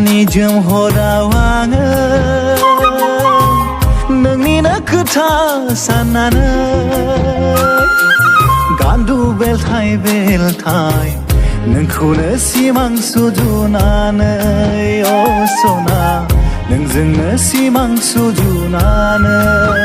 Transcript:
निजोम हराव आङो नोंनिनो खोथा साननानै गान्दु बेलथाय बेलथाय नोंखौनो सिमां सुजुनानै अ सना नोंजोंनो सिमां सुजुनानै